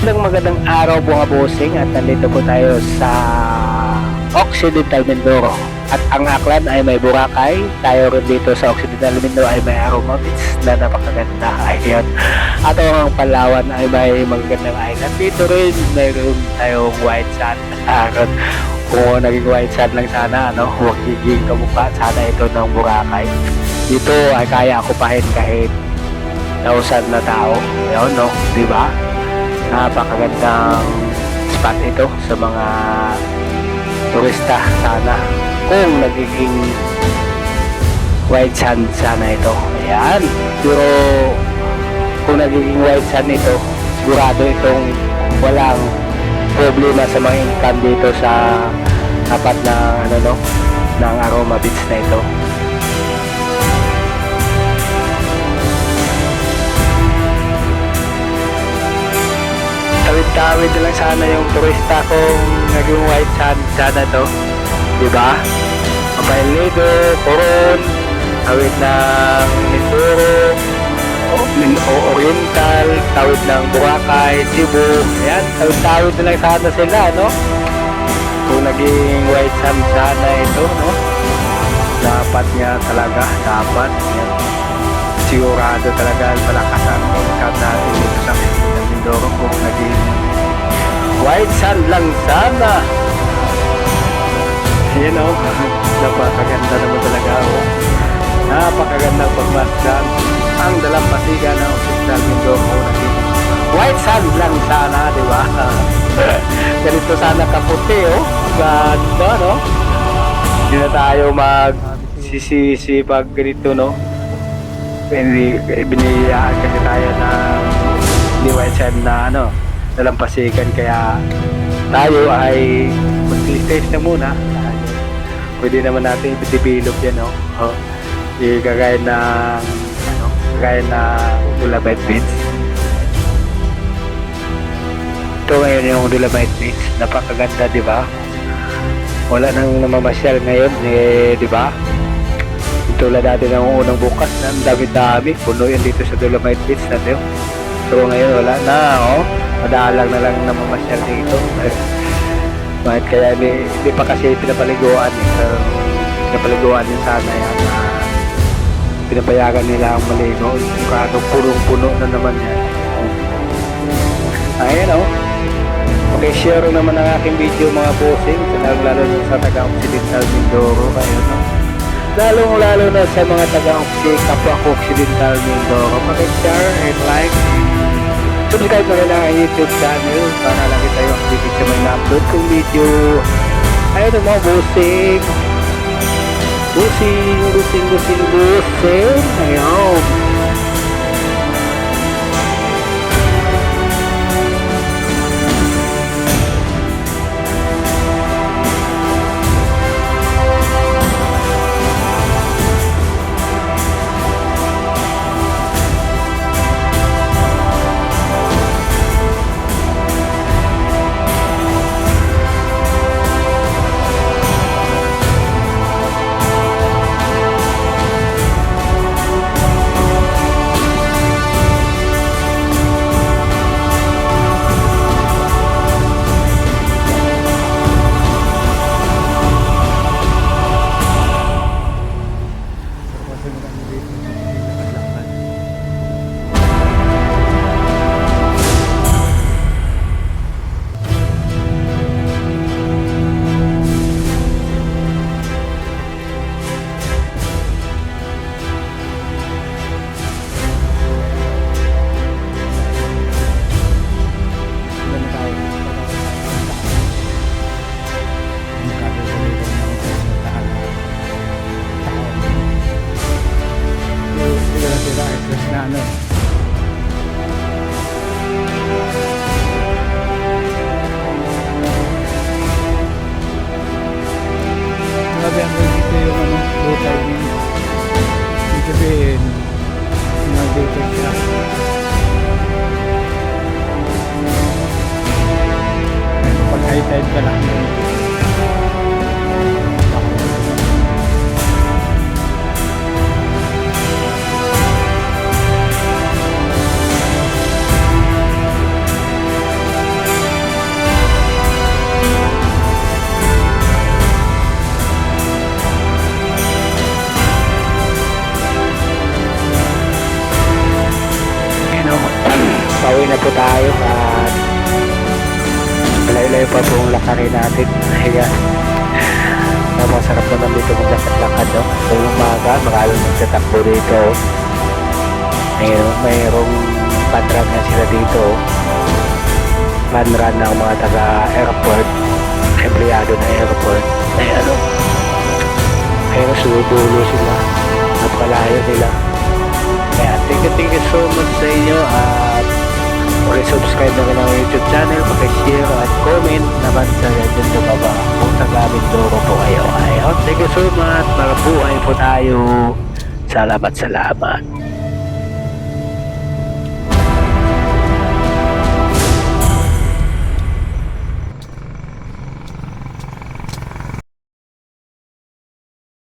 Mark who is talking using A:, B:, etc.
A: Magandang araw mga bossing at nandito po tayo sa Occidental Mindoro at ang Aklan ay may Boracay. Tayo rin dito sa Occidental Mindoro ay may Aroma Beach na napakaganda. Ayun. At ang Palawan ay may magagandang island. Dito rin mayroon tayong white sand. Kung naging white sand lang sana, huwag giging kamukha sana ito ng Boracay. Dito ay kaya akupahin kahit 1,000 na tao. Ayun, di ba? Napakagandang spot ito sa mga turista sana kung nagiging white sand sana ito. Ayan. Pero kung nagiging white sand ito, sigurado itong walang problema sa mga income dito sa tapat na ng Aroma Beach na ito. Tawid na lang sana yung turista kung naging white sand sana to, diba? Mapailido, Coron, tawid ng Mindoro, o Oriental, tawid ng Boracay, Cebu. Ayan, tawid na lang sana sila, kung naging white sand sana ito, dapat nga talaga, yan. Sigurado talaga malakas ang income natin dito sa Mindoro kung naging white sand lang sana. Ayan napakaganda naman talaga napakaganda pagmasdan ang dalampasigan ng Occidental Mindoro naging white sand lang sana, di ba? Ganito sana kaputi, ganda, hindi na tayo magsisisi pag ganito, biniyaan kasi tayo ng white sand na dalampasigan, kaya tayo ay mag-stage na muna. Pwede naman natin i-develop yan, gagaya na Dolomite Beach. Ito ngayon yung Dolomite Beach, napakaganda, di ba? Wala nang namamasyal ngayon, di ba? Tulad natin ng unang bukas na ang dami-dami, puno yan dito sa Dolomite Beach natin. So ngayon wala na, madalang na lang namamasyal dito. Bakit kaya hindi pa kasi pinapaliguan pinapaliguan din sana yan na pinapayagan nila ang maligo. Sigurado punong-puno na naman yan. Ayan, share naman ang aking video mga bossing, lalo sa taga-Occidental Mindoro kayo, lalong-lalo na sa mga kapwa ko Occidental Mindoro. Pag-share and like, subscribe na rin ang YouTube channel para lagi tayo updated sa mga upload kong video. Ayun mga bossing. Ayun. High tide ka lang. at malayo-layo pa po ang lakarin natin. Ayan. Masarap naman dito maglakad-lakad, no? So umaga, maraming magtatakbo dito. Mayroong padran na sila dito. Padran ng mga taga-airport, empleyado ng airport. Ay ano, kaya nasudulo sila. Napakalayo nila. Kaya thank you so much sa inyo at subscribe na rin ang YouTube channel, share at comment naman sa dyan sa baba kung taga-Mindoro po kayo. Ayun, thank you so much. Mabuhay po tayo. Salamat.